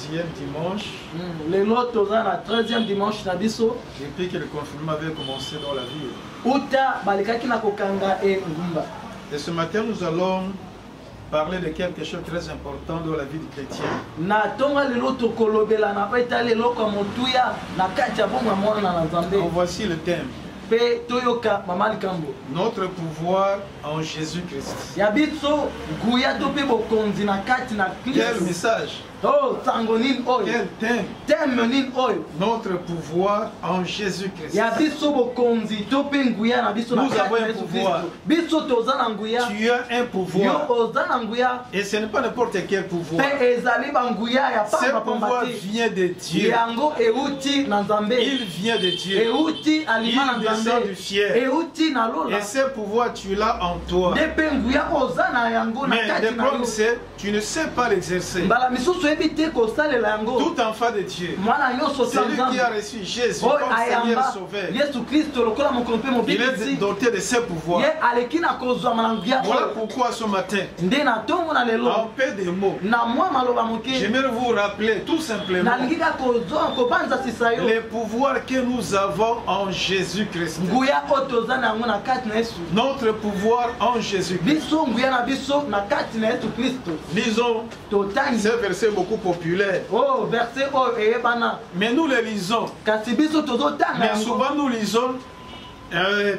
13e dimanche. Le loto za na 13e dimanche na biso. Depuis que le confinement avait commencé dans la ville. Uta balikaki na kokanga ngumba. Et ce matin, nous allons parler de quelque chose de très important dans la vie du chrétien. Na tonga le loto kolobela na peta le loko motuya na kacha bonga mona na Nzambe. Voici le thème. Pe toyoka mama likambo. Notre pouvoir en Jésus-Christ. Ya bitso guya to pe bokonzi na kati na Christ. Quel message! Oh, sangonin oil. Quel thème! Thème nin oil. Notre pouvoir en Jésus-Christ. Ya biso bokonzi to pe nguya na biso na Nous avons kati un na pouvoir. Christ. Biso toza na nguya. Tu as un pouvoir. Yo oza na nguya. Et ce n'est pas n'importe quel pouvoir. Pe ezali ba nguya ya Ce papa pouvoir pambati. vient de Dieu. Yango euti na Nzambe. Il vient de Dieu. Euti alima na Il descend Nzambe. du ciel. Euti na lola. Et ce pouvoir, tu l'as en toi. Depe nguya oza na yango na Mais kati le na problème, yo. c'est tu ne sais pas l'exercer. Mbala misusu ebite kosalela yango. Tout enfant de Dieu, Mwana nyonso c'est lui qui a reçu Jésus comme Seigneur Sauveur. Yesu Kristo lokola mokonzi Il mobikisi. est doté de ses pouvoirs. Ye aleki na kozwa mananguya. Voilà pourquoi ce matin, Nde na tongo na lelo. en peu de mots, Na mwa maloba moke. j'aimerais vous rappeler tout simplement Nalingi ka kozwa kobanza sisa yo. les pouvoirs que nous avons en Jésus-Christ. Nguya otoza na yango na kati na Yesu. Notre pouvoir en Jésus-Christ. Biso nguya na biso na kati na Yesu Kristo. Lisons Totangi. ce verset beaucoup populaire. Oh, verset oyo eyebana. Mais nous le lisons. Kasi biso tozotanga Mais yango. souvent nous lisons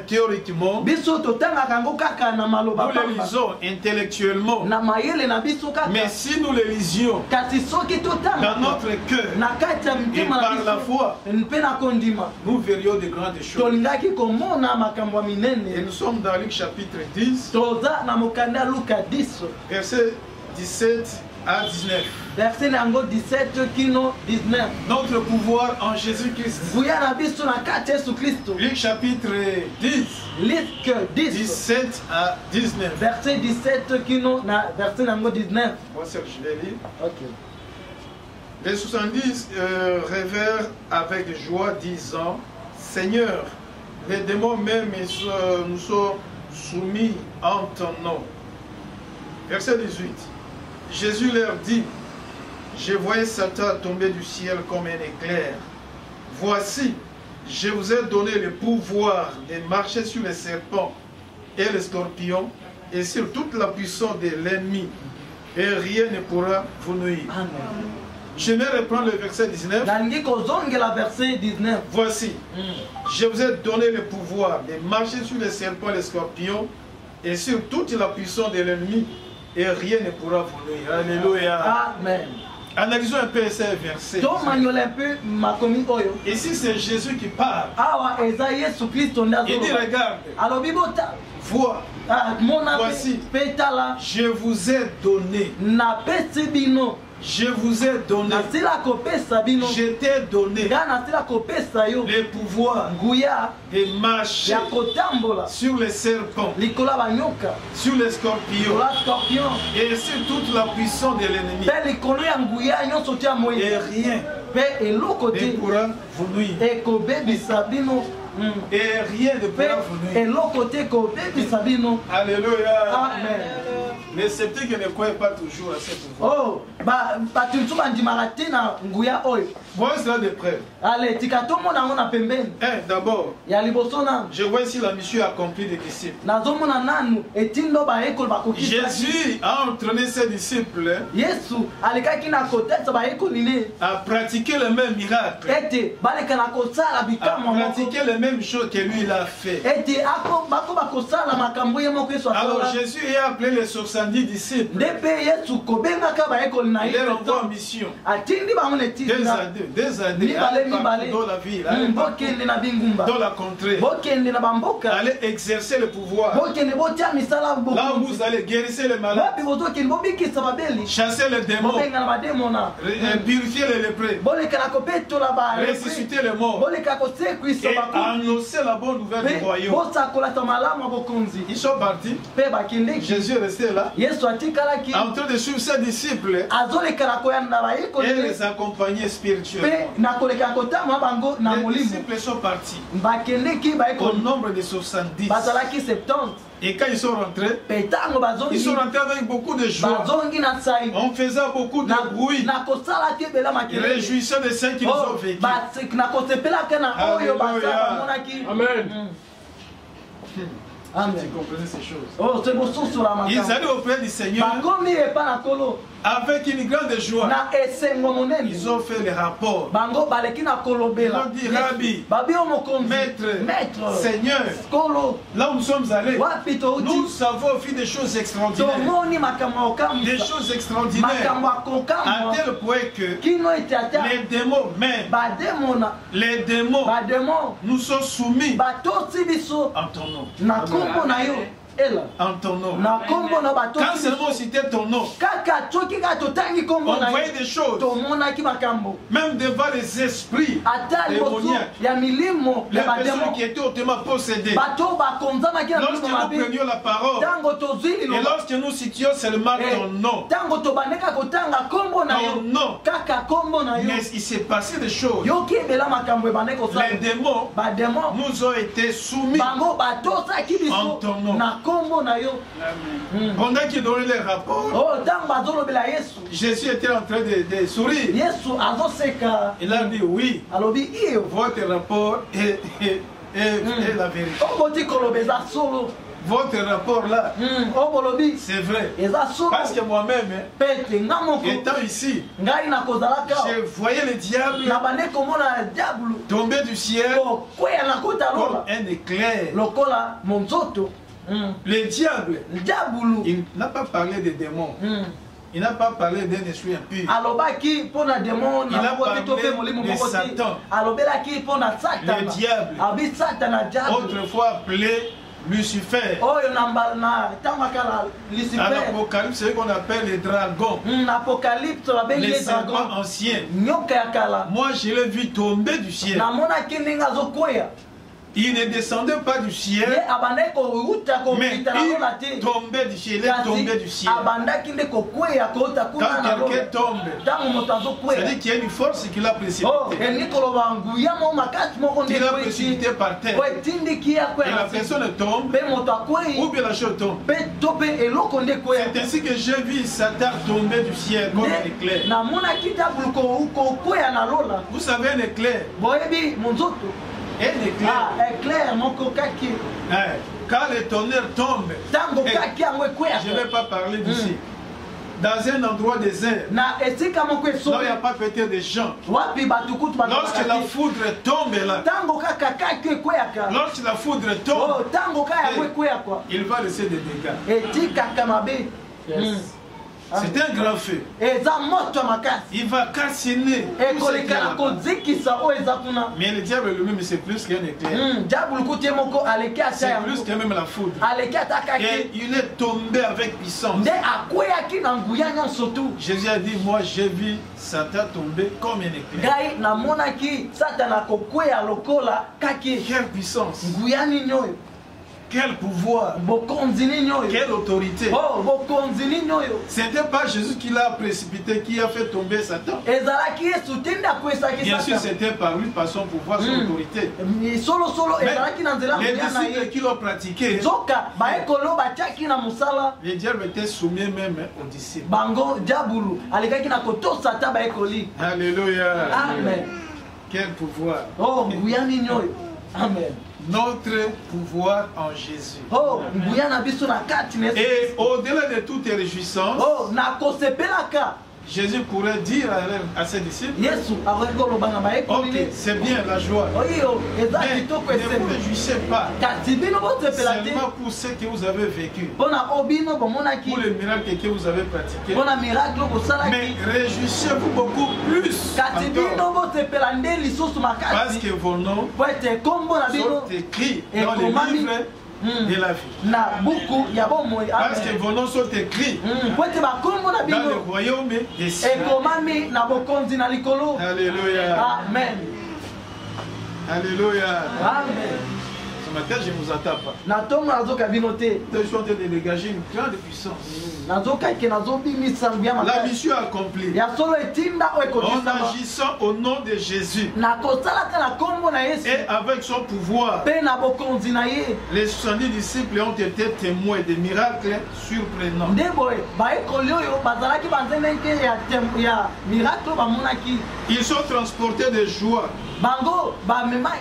théoriquement. Biso totangaka yango kaka na maloba Nous le pamba. lisons intellectuellement. Na mayele na biso kaka. Mais si nous le lisions Kasi soki totanga dans notre cœur na kati ya et mtima na par la biso foi, mpe na kondima nous verrions de grandes choses. tolingaki komona makambo ya Et minene. nous sommes dans Luc chapitre 10, Toza na mokanda ya Luka 10 versets 17 à 19. verset na yango 17 kino 19. Notre pouvoir en Jésus-Christ. Nguya na biso na kati ya Yesu Kristo. Luc chapitre 10, Luc 10 17 à 19. verset 17 kino na verset na yango 19. Moi, c'est que je vais lire. Ok. Les 70 révèrent avec joie, disant, Seigneur, les démons même nous sont soumis en ton nom. Verset 18. Jésus leur dit, je voyais Satan tomber du ciel comme un éclair. Voici, je vous ai donné le pouvoir de marcher sur les serpents et les scorpions et sur toute la puissance de l'ennemi. Et rien ne pourra vous nuire. Amen. Je vais reprendre le verset 19. Nalingi kozongela verset 19. Voici, je vous ai donné le pouvoir de marcher sur les serpents et les scorpions et sur toute la puissance de l'ennemi et rien ne pourra vous nuire. Alléluia. Amen. Analysons un peu ces versets. Tomanyola un peu makomi oyo. Ici, c'est Jésus qui parle. Awa eza Yesu Kristo nde Il dit, azoloba. regarde, Alobi bota. vois, Mona Voici. pe tala. je vous ai donné. Napesi bino. Je vous ai donné. Nasila kopesa bino. Je t'ai donné Nga nasila kopesa yo. le pouvoir Nguya de marcher ya kotambola. sur les serpents, Likola banyoka. sur les scorpions Likola scorpion. et sur toute la puissance de l'ennemi. Pe likolo ya nguya nyonso tia Et moyi. rien Pe eloko ne te. pourra vous nuire. Ekobebisa bino. Et rien ne Pe pourra vous nuire. eloko te ekobebisa bino. Alléluia. Amen. Les sceptiques ne croient pas toujours à ce pouvoir. Oh, bato mosusu bandimaka te na nguya oyo. Voyons cela de près. Ale tika tomona yango na pembeni D'abord, ya liboso nanu. je vois ici la mission accomplie des disciples. Nazomona nanu etindo bayekoli bakokisa. Jésus a entraîné ses disciples Yesu alekaki na kotetsa bayekoli ne à pratiquer les mêmes miracles, ete baleka na kosala à bikamwa moko pratiquer les mêmes choses que lui il a fait. ete bako bakosala makambo ye moko Yesu Alors asola. Jésus a appelé les 70 disciples. Nde mpe Yesu kobengaka bayekoli na Il ye les renvoie en mission. atindi bango na Des années, mibale mibale dans la ville, aller bokende na bingumba dans la contrée, bokende na bamboka aller exercer le pouvoir. bokende botia misala Là où vous allez guérir les malades, bapi bozokende bobikisa babeli chasser les démons, bobenga na bademona purifier les lépreux, boleka na kopetola ressusciter les morts boleka kosekwisa et bakufi annoncer la bonne nouvelle du mpe royaume. bosakolata malamu ya bokonzi Ils sont partis. mpe bakendeki Jésus est resté là. Yesu atikalaki en train de suivre ses disciples azolekala koyanda bayekoli et les accompagner spirituellement. pe nakoleka kotama bango na Les molimo disciples sont partis bakendeki au bayekoli nombre de 70. bazalaki 70 Et quand ils sont rentrés, pe ntango ils sont bazongi rentrés avec beaucoup de joie. bazongi na sai On faisait beaucoup de bruit, na kosala te ebela makelele réjouissant de ceux qui nous ont vécu. na kosepelaka na oyo basala bamonaki Amen. Vous amen comprenez ces choses. oh c'est mosusu la Ils makambo allaient auprès du Seigneur bakomi epa na kolo avec une grande joie. na esengo monene Ils ont fait les rapports. bango baleki na kolobela Ils ont dit, Rabbi, babi yo mokonzi Maître, Seigneur, kolo là où nous sommes allés, wapi touti nous savons vu des choses extraordinaires. tomoni makambo ya Des kokamwisa choses extraordinaires. makambo ya À kokamwa tel point que kino ete ata les démons même, bademona les démons bademo nous sont soumis batosi biso en ton nom. na kombo na yo ela En ton nom. na kombo na Quand batosi seulement on biso citait ton nom, kaka soki kaka totangi kombo on na voyait yo des choses, tomonaki makambo même devant les esprits ata liboso démoniaques, ya milimo les ya personnes bademo qui étaient hautement possédées. bato bakonzamaki na Lorsque milimo nous mabe prenions la parole ntango tozwi et liloba lorsque nous citions seulement ton nom, ntango tobandeka kotanga kombo na ton yo nom, kaka kombo na yo mais il s'est passé des choses. yoki ebela makambo ebande kosala Les démons bademo nous ont été soumis bango batosaki en biso ton nom. na kombo na yo Pendant qu'ils donnaient les rapports, oh ntango bazolobela yesu Jésus était en train de sourire. yesu azoseka Il a dit oui, alobi iyo votre rapport est la vérité. oboti koloba eza solo Votre rapport là, obolobi c'est vrai. eza solo Parce que moi-même, pete nga moko étant ici, ngai nakozalaka je voyais le diable na bande komona diablo tomber du ciel kokweya na kota comme lola un éclair. lokola monzoto Le diable, diabulu il n'a pas parlé des démons. Il n'a pas parlé d'un esprit impur. alobaki mpo na demon Il a na moko te to parlé mpe molimo de moko te Satan. alobelaki mpo na satana Le diable. abi satana diable Autrefois appelé Lucifer. oyo na mbala na ntango akala En lucifer Apocalypse, c'est ce qu'on appelle les dragons. na apocalypse babengi Les ye serpents dragon anciens. nyoka ya kala Moi, je l'ai vu tomber du ciel. namonaki ndenge azokwea Il ne descendait pas du ye ciel, abandaki kouta mais kokita na lola il te tombait du ciel. Il est tombé du ciel. abandaki nde kokwea kouta kuna na Quand lola quelqu'un tombe, ntango moto azokwea c'est-à-dire qu'il y a une force qui l'a oh précipité. elingi koloba nguya mo makasi moko nde Il l'a kweti précipité par terre. po etindiki ye Et akwea la na se personne tombe, mpe moto akwei ou bien la chose tombe. mpe to mpe eloko nde kwea C'est ainsi que j'ai vu Satan tomber du ciel comme un éclair. namonaki diabulu kokwea na lola Vous savez, un éclair, boyebi monzoto un éclair, éclair moko kaki hein, quand le tonnerre tombe, ntango eh, kaki yango je ne ekweyaka vais pas parler d'ici, dans un endroit désert, na esika moko là où il esobe n'y a pas peut-être de gens. wapi batukutu Lorsque la foudre tombe là, ntango kaka kaki ekweyaka lorsque la foudre oh tombe, ntango kaka yango ekweyakwa il va laisser des dégâts. etikaka mabe C'est un grand feu. eza moto ya makasi Il va calciner tout ce qu'il y a ekolekana là-bas. kozikisa oyo eza kuna Mais le diable lui-même, c'est plus qu'un éclair. diabulu kuti ye moko aleki ata C'est yango plus que même la foudre. aleki ata Et kaki il est tombé avec puissance. nde akweyaki na nguya nyonso tu Jésus a dit, moi j'ai vu Satan tomber comme un éclair. ngai namonaki satana kokweya lokola kaki Quelle puissance, nguya nini oyo quel pouvoir, bokonzi nini oyo quelle autorité. oh bokonzi nini oyo Ce n'était pas Jésus qui l'a précipité, qui a fait tomber Satan. ezalaki yesu te nde akwesaki Bien sûr, satana c'était par lui, par son pouvoir, son autorité. solosolo Mais ezalaki na nzela les nguya na disciples ye qui l'ont pratiqué, nzoka bayekolo batiaki na mosala les diables étaient soumis même aux disciples. bango diabulu alekaki na kotosa ata bayekoli Alléluia. amen Quel pouvoir. oh nguya nini oyo amen Notre pouvoir en Jésus. oh nguya na biso na kati na Yesu. Et au-delà de toutes les réjouissances, oh na kosepelaka Jésus pourrait dire à ses disciples, yesu akoki koloba na bayekoli ok, ne c'est bien la joie, oyo eza mais kitoko ne vous esepela réjouissez pas kasi bino bosepela te seulement pour ce que vous avez vécu, mpona o bino bomonaki pour les miracles que vous avez pratiqués, mpona miracle mais bosalaki réjouissez-vous beaucoup plus kasi bino encore, bosepela nde lisusu parce makasi que vos noms po ete kombo na bino sont écrits dans les ekomami livres de la vie. na buku ya bomoi Parce que vos noms sont écrits po ete bakombo na dans le bino royaume des cieux. ekomami na bokonzi na likolo Alléluia. amen Alléluia. amen matin, je ne vous attends pas. na ntongo nazoka bino te Je suis en train de dégager une grande puissance. nazokaki nazobimisa nguya La makasi mission accomplie. ya solo etinda oyo En ekokisama agissant au nom de Jésus na kosalaka na nkombo na yesu et avec son pouvoir, mpe na bokonzi na ye les 70 disciples ont été témoins de miracles surprenants. nde boye bayekoli oyo bazalaki banzendenke ya miracle oyo bamonaki Ils sont transportés de joie bango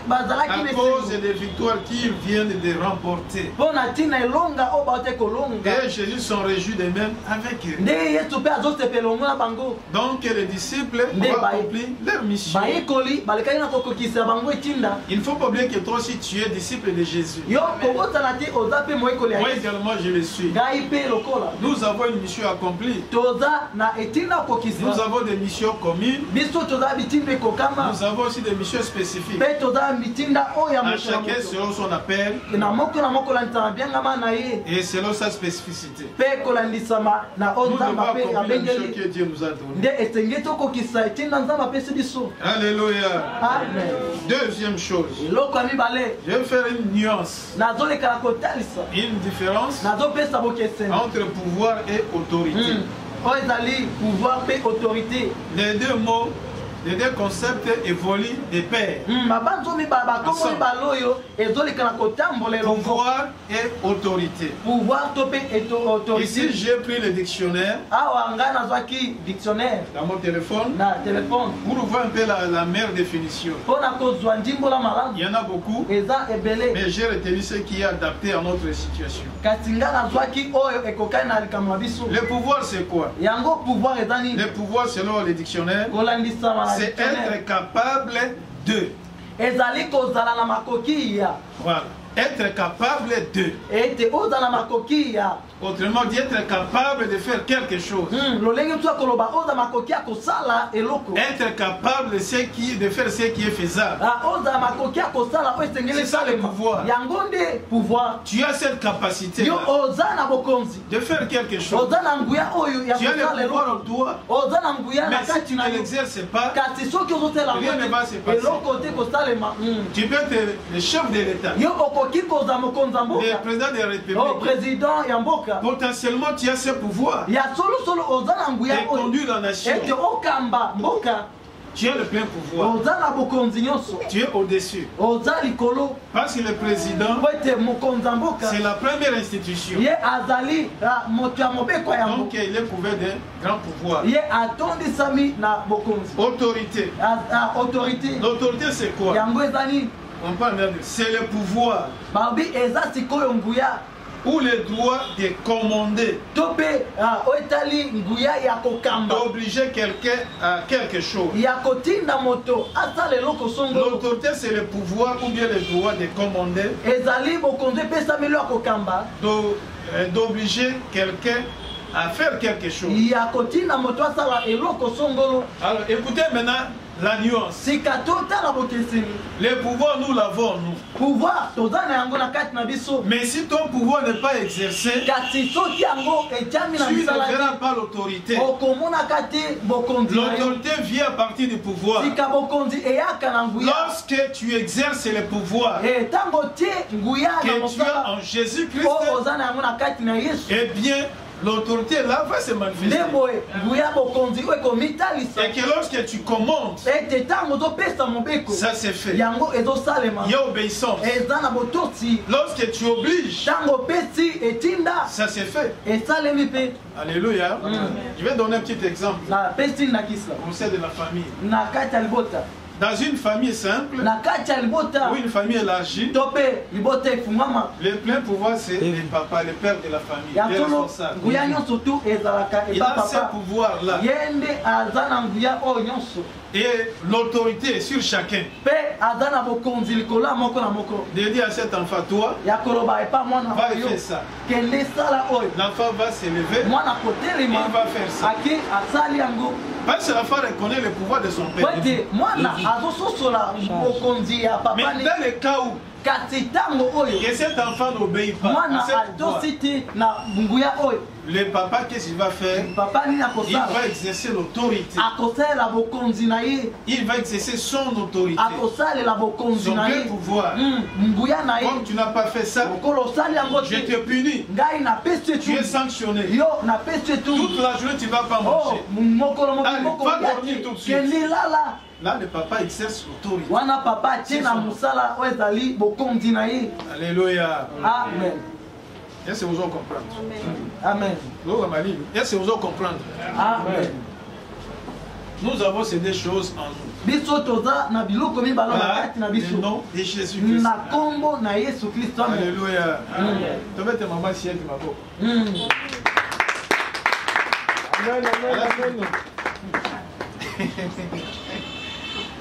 bazalaki à cause des victoires qu'ils viennent de remporter. mpo na ntina elonga oyo baote kolonga Et Jésus s'en réjouit de même avec eux. nde yesu mpe azosepela ongo na bango Donc les disciples ont accompli leur mission. bayekoli balekaki na kokokisa bango etinda Il ne faut pas oublier que toi aussi tu es disciple de Jésus. yo kobotana te oza mpe moyekoli ya Moi yesu également je le suis. ngai mpe lokola Nous avons une mission accomplie. toza na etinda Nous kokokisa avons des missions communes. biso toza bitinda ekokama Nous avons aussi des missions spécifiques. mpe toza bitinda oyo ya À moto na chacun moto selon son appel na moko kolandisama biangama na ye et selon sa spécificité. mpe kolandisama na oyo Nous devons nzambe mpe accomplir la mission abengeli que Dieu nous a donnée. nde esengeli tokokisa etinda nzambe apesi biso Alléluia. amen Deuxième chose, eloko ya mibale je vais faire une nuance, nazolekala kotalisa une différence nazopesa bokeseni entre pouvoir et autorité. oyo ezali pouvoir mpe autorité Les deux mots, les deux concepts évoluent de pair. babanzo mibale bakombo mibale oyo ezolekana kotambola elongo Pouvoir et autorité. pouvoir to mpe autorité Ici, j'ai pris le dictionnaire awa ngai nazwaki dictionnaire dans mon téléphone na telefone pour voir un peu la meilleure définition. mpo na kozwa ndimbola malamu Il y en a beaucoup, eza ebele mais j'ai retenu ce qui est adapté à notre situation. kasi ngai nazwaki oyo ekokani na likambo na biso Le pouvoir, c'est quoi? yango pouvoir eza nini Le pouvoir, selon le dictionnaire, kolandisama na c'est dictionnaire être capable de. ezali kozala na makoki ya Voilà. Être capable de. ete ozala na makoki ya Autrement dit, être capable de faire quelque chose. lolenge tu akoloba oza makoki ya kosala eloko Être capable de faire ce qui est faisable. oza makoki ya kosala oyo esengeli C'est ça le pouvoir. yango nde pouvoir Tu as cette capacité yo oza na bokonzi de faire quelque chose. oza na nguya oyo ya Tu as le kosala pouvoir eloko en toi, oza na nguya na mais si kati tu na ne yo l'exerces pas, kasi soki ozotela rien ne va se passer. eloko te kosalema tu peux être le chef de l'État, yo okoki kozala mokonzi ya le mboka président de la o République. président ya mboka Potentiellement, tu as ce pouvoir ya solosolo oza na nguya de oyo conduire la nation. ete okamba mboka Tu as le plein pouvoir. oza na bokonzi nyonso Tu es au-dessus. oza likolo Parce que le président, po ete mokonzi ya mboka c'est la première institution. ye azali moto ya mobeko ya Donc, mboka il est couvert d'un grand pouvoir. ye atondisami na bokonzi Autorité. autorité L'autorité, c'est quoi? yango eza nini On parle de... C'est le pouvoir babi eza sikoyo nguya ou le droit de commander, to mpe oyo etali nguya ya kokamba d'obliger quelqu'un à quelque chose. ya kotinda moto asala eloko songolo L'autorité, c'est le pouvoir ou bien le droit de commander, ezali bokonzi epesameli ya kokamba d'obliger quelqu'un à faire quelque chose. ya kotinda moto asala eloko songolo Alors, écoutez maintenant la nuance. sika totala bokeseni Le pouvoir, nous l'avons, nous. pouvoir toza na yango na kati na biso Mais si ton pouvoir n'est pas exercé, kasi soki yango etiami na tu ne misala verras te pas l'autorité. okomonaka te bokonzi na yo L'autorité vient à partir du pouvoir. sika bokonzi eyaka na nguya Lorsque tu exerces le pouvoir ntango tie nguya na que tu as mosala en Jésus-Christ, oyo oza na yango na kati na yesu eh bien, l'autorité là va se manifester. nde boye nguya bokonzi oyo ekomitalisa Et que lorsque tu commandes, ete ntango ozopesa mobeko ça c'est fait. yango ezosalema Il y a obéissance. eza na botosi Lorsque tu obliges, ntango opesi etinda ça c'est fait. esalemi mpe Alléluia. Je vais donner un petit exemple. napesi na kisla Comme c'est de la famille. na kati ya libota Dans une famille simple na kati ya libota ou une famille élargie, to mpe libota efungwama le plein pouvoir c'est le papa, le père de la famille, ya le tolo responsable. nguya nyonso tu ezalaka Il eba a ce papa pouvoir-là. ye nde aza na nguya oyo nyonso Et l'autorité est sur chacun. mpe aza na bokonzi likolo ya moko na moko De dire à cet enfant, toi, ya koloba epa mwana va oyo faire ça. kende sala oyo L'enfant va se lever, mwana kotelema il va faire ça. ake asali yango Parce que l'enfant reconnaît le pouvoir de son po père. ete mwana azososola bokonzi ya papa Mais ni dans le cas où kati tango oyo que cet enfant n'obéit pas à mwana cette voix, atositi na nguya oyo le papa, qu'est-ce qu'il va faire? papa nini Il akosala va exercer l'autorité. akosalela bokonzi na ye Il va exercer son autorité. akosalela bokonzi Son na plein ye pouvoir. nguya na ye Comme tu n'as pas fait ça, okolo osali yango je te te punis. ngai napesi Tu es tu sanctionné. yo napesi tu Toute la journée, tu ne vas pas oh manger. mokolo Allez, moko va dormir tout de suite. kendi lala Là, le papa exerce l'autorité. wana papa atie na mosala oyo ezali bokonzi na ye Alléluia. amen Est-ce que vous allez comprendre? amen Est-ce que vous allez comprendre? amen Nous avons ces deux choses en nous. biso toza na biloko mibale na Par kati na le biso nom de Jésus-Christ. na kombo na yesu kristo amen Alléluia. Tu vas te maman si elle te m'a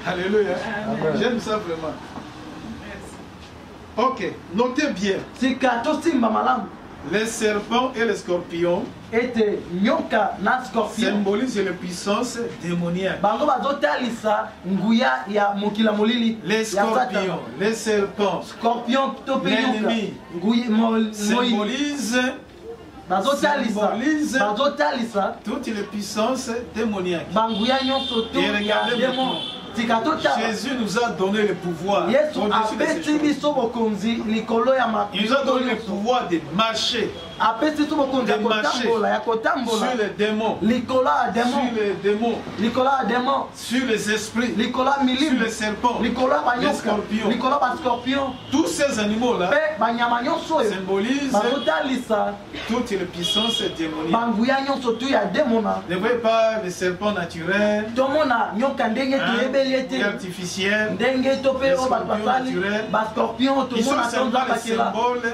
Alléluia. J'aime ça vraiment. Ok, notez bien. sika tosimba malamu Les serpents et les scorpions ete nyoka na scorpion symbolisent les puissances démoniaques. bango bazotalisa nguya ya mokila molili Les ya Satana. scorpions, les serpents scorpion to pe nyoka L'ennemi. nguya symbolisent bazotalisa toutes les puissances démoniaques. banguya nyonso to Et ya regardez demo maintenant. tika totala Jésus nous a donné le pouvoir yesu au-dessus de ces apesi choses. biso bokonzi likolo ya Il nous a donné le nyonso pouvoir de marcher apesi biso bokonzi ya de marcher kotambola ya kotambola sur les démons, likolo ya sur demo les démons, likolo ya demo sur les esprits, likolo ya sur milimo les serpents, likolo ya les banyoka scorpions. likolo ya bascorpion Tous ces animaux-là mpe banyama nyonso oyo symbolisent bazotalisa toutes les puissances démoniaques. banguya nyonso tu ya demona Ne voyez pas les serpents naturels, tomona nyoka ndenge toyebeli et ete artificiels. ndenge to mpe oyo bato basali bascorpion Ils sont tomona seulement tonza les bakela symboles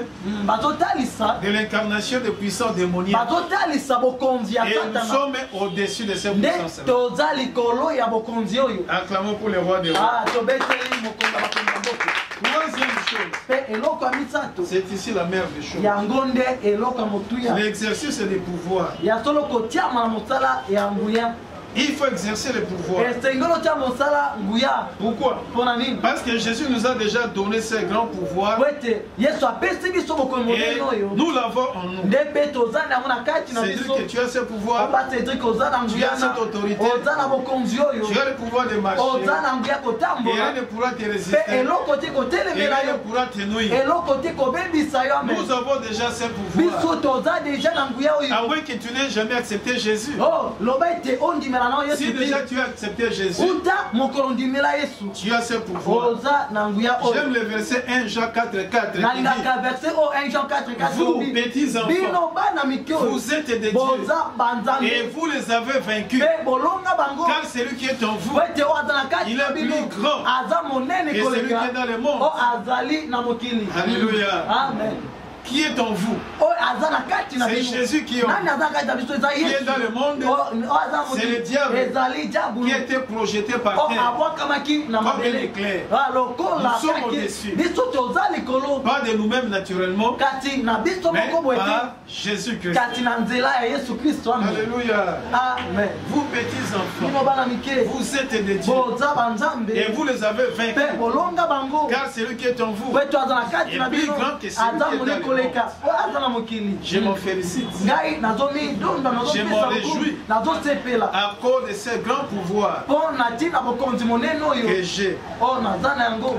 bazotalisa de l'incarnation de puissants démoniaques. bazotalisa bokonzi ya Et nous satana sommes au-dessus de ces nde puissances-là. toza likolo ya bokonzi oyo Acclamons pour le roi des rois. tobeteli mokonzi ya bakonzi ya mboka Troisième chose, mpe eloko ya misato c'est ici la mère des choses. yango nde eloko ya motuya L'exercice des pouvoirs. ya solo kotiama na mosala ya nguya Il faut exercer le pouvoir. esengeli otya mosala nguya Pourquoi? mpona nini Parce que Jésus nous a déjà donné ces grands pouvoirs po ete yesu apesi biso bokonzi et monene oyo nous l'avons en nous. nde mpe toza na yango na kati na C'est-à-dire biso que tu as ce pouvoir, oba cedrik oza na tu nguya as cette autorité, oza na bokonzi oyo tu as le pouvoir de marcher oza na nguya et kotambola rien ne pourra te mpe résister eloko te et kotelemela rien ne yo pourra te nuire. eloko te kobebisa yo ame Nous avons déjà ces pouvoirs. biso toza deja na nguya oyo À moins que tu n'aies jamais accepté Jésus. oh loba ete ondimela na yo Si yesu déjà te tu as accepté Jésus, uta mokolo ndimela yesu tu as ce pouvoir. oza na nguya J'aime oyo le verset 1 Jean 4,4 qui dit: nalingaka verset o 1 Jean 4 Vous, petits enfants, bino bana mike oyo vous êtes des dieux boza banzambe et vous les avez vaincus. mpe bolonga bango Car celui qui est en vous po ete oyo aza na kati Il na est bino plus grand aza monene que celui qui koleka est dans le monde. o azali na mokili Alléluia. amen Qui est en vous? oyo aza na kati na C'est biso Jésus qui est en nani vous. aza na kati na biso eza Qui est dans le monde? oyo aza C'est le mokili diable ezali Qui diabulu a été projeté par o terre. abwakamaki na Comme un mabele éclair. lokola Nous sommes kaki au-dessus. biso toza likolo Pas de nous-mêmes naturellement, kati na biso mais moko boye te par Jésus-Christ. kati na nzela ya yesu kristo amen Alléluia. amen Vous petits enfants, bino bana mike vous êtes des dieux boza banzambe et vous les avez vaincus. mpe bolonga bango Car celui qui est en vous, po ete aza na kati na Et plus bino grand que celui aza qui est mone dans le koleka oyo aza na mokili je m'en félicite ngai nazomidonda Je m'en réjouis. nazosepela à cause de ces grands pouvoirs mpo na ntina bokonzi monene oyo que j'ai. oyo naza na yango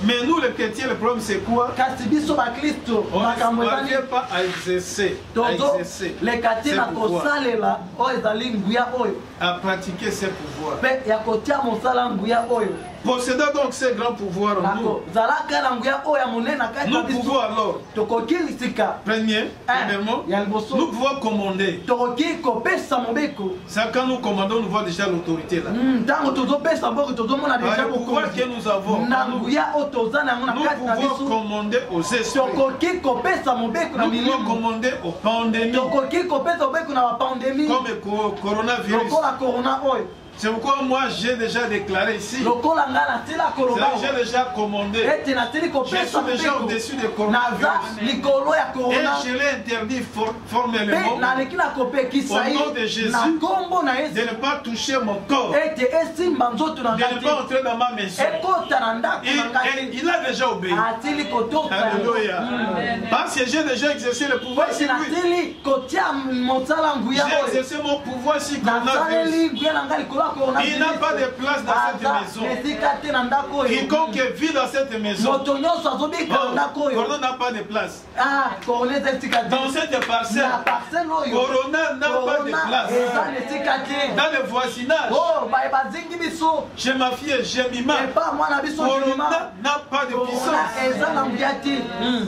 Mais nous, les chrétiens, le problème c'est quoi? kasi biso bakristo On makambo ne ezali parvient pas à exercer tozoleka te ces na pouvoirs, kosalela oyo ezali nguya oyo à pratiquer ces pouvoirs. mpe ya kotia mosala nguya oyo Possédant donc ces grands pouvoirs en nous, nakozalaka na nguya oyo ya monene na kati na nous pouvons biso alors, tokoki lisika premièrement, ya liboso nous pouvons commander. tokoki kopesa mobeko Ça, quand nous commandons, nous voyons déjà l'autorité là. ntango tozopesa mboka tozomona deja Le pouvoir bokonzi que nous avons, na nous nguya oyo toza na yango na kati na pouvons biso commander aux esprits. tokoki kopesa mobeko na Nous pouvons milimo commander aux pandémies tokoki kopesa mobeko na bapandemi comme le coronavirus. lokola korona oyo C'est pourquoi moi j'ai déjà déclaré ici. lokola nga natila koloba J'ai déjà commandé. ete natili Je kopesa suis déjà au-dessus des naza coronavirus. likolo ya Et corona je l'ai interdit formellement pe naleki nakopekisa au nom de ye Jésus na nkombo na de Yesu ne pas toucher mon corps, ete esimba nzoto na de ne nga pas te entrer dans ma maison. ekota na ndako na nga te Il a déjà obéi. atili kotoka Alléluia. Parce que j'ai déjà exercé le pouvoir sur ete lui. natili kotia mosala nguya J'ai oyo exercé mon pouvoir sur coronavirus. nasaleli nguya na nga likolo ya Il n'a pas de place dans cette maison. esika te na ndako oyo Quiconque vit dans cette maison, moto nyonso azobika na ndako oyo Corona n'a pas de place. corona eza esika te Dans cette parcelle, na parcelle oyo Corona n'a pas de place. eza na esika te Dans le voisinage, baye bazingi biso chez ma fille, j'ai Mima. epa mwana biso Corona n'a pas de corona puissance. eza na nguya te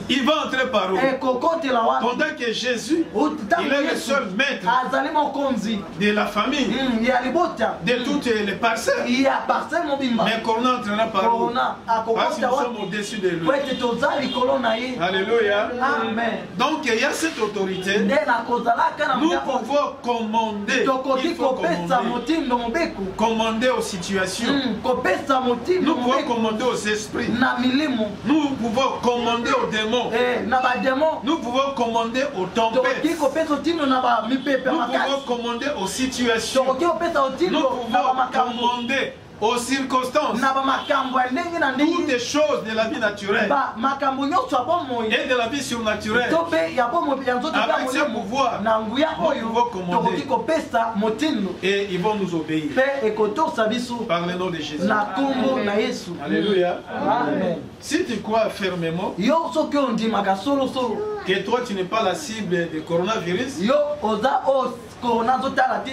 Il va entrer par où? ekokotela wana Pendant que Jésus, il est le seul maître azali mokonzi de la famille, ya libota de toutes les parcelles. ya parcelle mobimba Mais Corona entrera par où? corona Parce que akokota nous sommes wapi au-dessus de lui. po ete toza likolo na ye Alléluia. amen Donc il y a cette autorité. nde nakozalaka na Nous nguya oyo pouvons commander. tokoki Il faut kopesa commander. motindo mobeko Commander aux situations. kopesa motindo Nous pouvons mobeko commander aux esprits. na milimo Nous pouvons commander aux démons. na bademo Nous pouvons commander aux tokoki tempêtes. kopesa otindo na bamipepe ya Nous makasi pouvons commander aux situations. tokoki kopesa Nous otindo na pouvons bamakambo commander aux circonstances. na bamakambo ya ndenge na Toutes ndenge les choses de la vie naturelle makambo nyonso ya bomoi et de la vie surnaturelle. to mpe ya bomoi ya nzoto mpe ya Avec ce molimo pouvoir, na nguya nous oyo pouvons commander. tokoki kopesa motindo Et ils vont nous obéir. mpe ekotosa biso Par le nom de Jésus. na nkombo na yesu Alléluia. amen Si tu crois fermement yo soki ondimaka solosolo que toi tu n'es pas la cible du coronavirus, yo oza oyo korona azotala te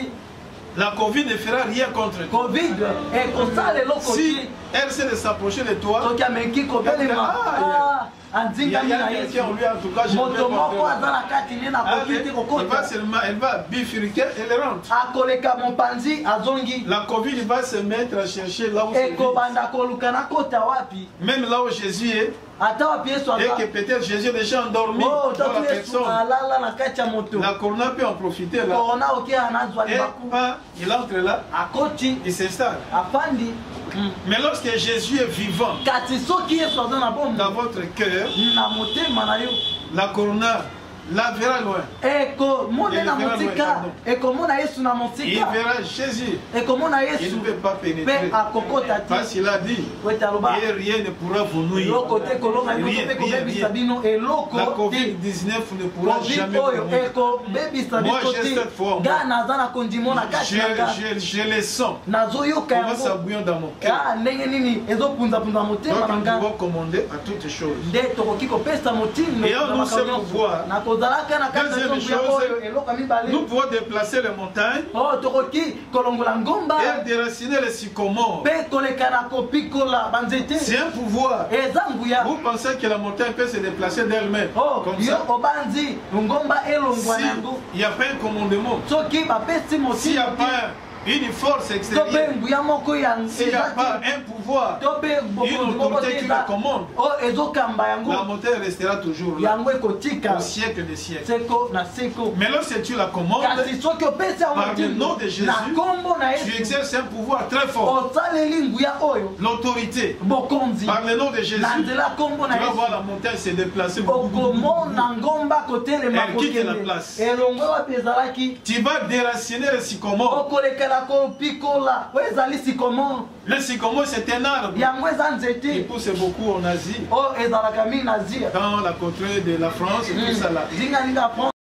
la Covid ne fera rien contre toi. covid ekosala eloko Si te elle sait de s'approcher de toi, soki ameki kobelema anzingami na quelqu'un yesu en lui, en tout cas, je ne moto vais moko pas aza na kati nde nakoki te kokota elle va bifurquer et elle rentre. akoleka mopanzi azongi La Covid va se mettre à chercher là où c'est vide. ekobanda koluka nakota wapi Même là où Jésus est, ata wapi yesu et aza que peut-être Jésus est déjà endormi o pour la tatu yesu personne. alala na kati ya moto La corona peut en profiter là. korona okeya nazwa Et libaku pas, il entre là, akoti il s'installe. afandi Mais lorsque Jésus est vivant kasi soki yesu aza na dans bomoi votre cœur, na motema na yo la corona la verra loin. ekomona na mosika ekomona yesu na Il mosika verra Jésus. ekomona Il yesu ne peut pas mpe pénétrer. akokota Parce te qu'il a dit, po ete aloba et rien ne pourra vous nuire. eloko te kolonga bino Rien, mpe rien, kobebisa rien. bino La eloko te Covid-19 ne pourra covid jamais oyo vous nuire. ekobebisa Moi, biso j'ai cette foi en te moi. nga naza na kondimo na kati na nga Je les sens. nazoyoka Comment ça yango bouillon dans mon cœur. ndenge nini ezopunzapunza motema Donc na nous nga pouvons commander à toutes choses. nde tokoki kopesa motindo Et en na nous makambo ce nyonso pouvoir, nakozalaka na kati na deuxième nzongo ya chose, oyo eloko ya mibale nous pouvons déplacer les montagnes oyo tokoki kolongola ngomba et déraciner les sycomores. mpe koleka na kopikola banzete C'est un pouvoir. eza nguya Vous pensez que la montagne peut se déplacer d'elle-même comme yo ça? obanzi ngomba elongwa na yango S'il n'y a pas un commandement, soki bapesi s'il n'y motindo a pas une force to mpe extérieure, nguya moko ya s'il n'y a eza pas te un pouvoir, to mpe une autorité qui le commande, oyo ezokamba la yango montagne restera toujours là, yango ekotika au siècle des siècles. seko na seko Mais lorsque tu la commandes, kasi soki opesi yango par le nom motindo de Jésus, na nkombo na tu yesu exerces un pouvoir très fort. osaleli nguya oyo L'autorité, bokonzi par le nom de Jésus, na nzela nkombo na tu vas voir yesu la montagne se déplacer. okomona ngomba kotelema Elle quitte la kokende place. elongwe wapi ezalaki Tu vas déraciner le sycomore. okolekela kopikola oyo ezali sikomore Le sycomore, c'est un arbre yango eza qui nzete pousse beaucoup en Asie, oyo ezalaka mingi na zia dans la contrée de la France et tout ça là. zingalinga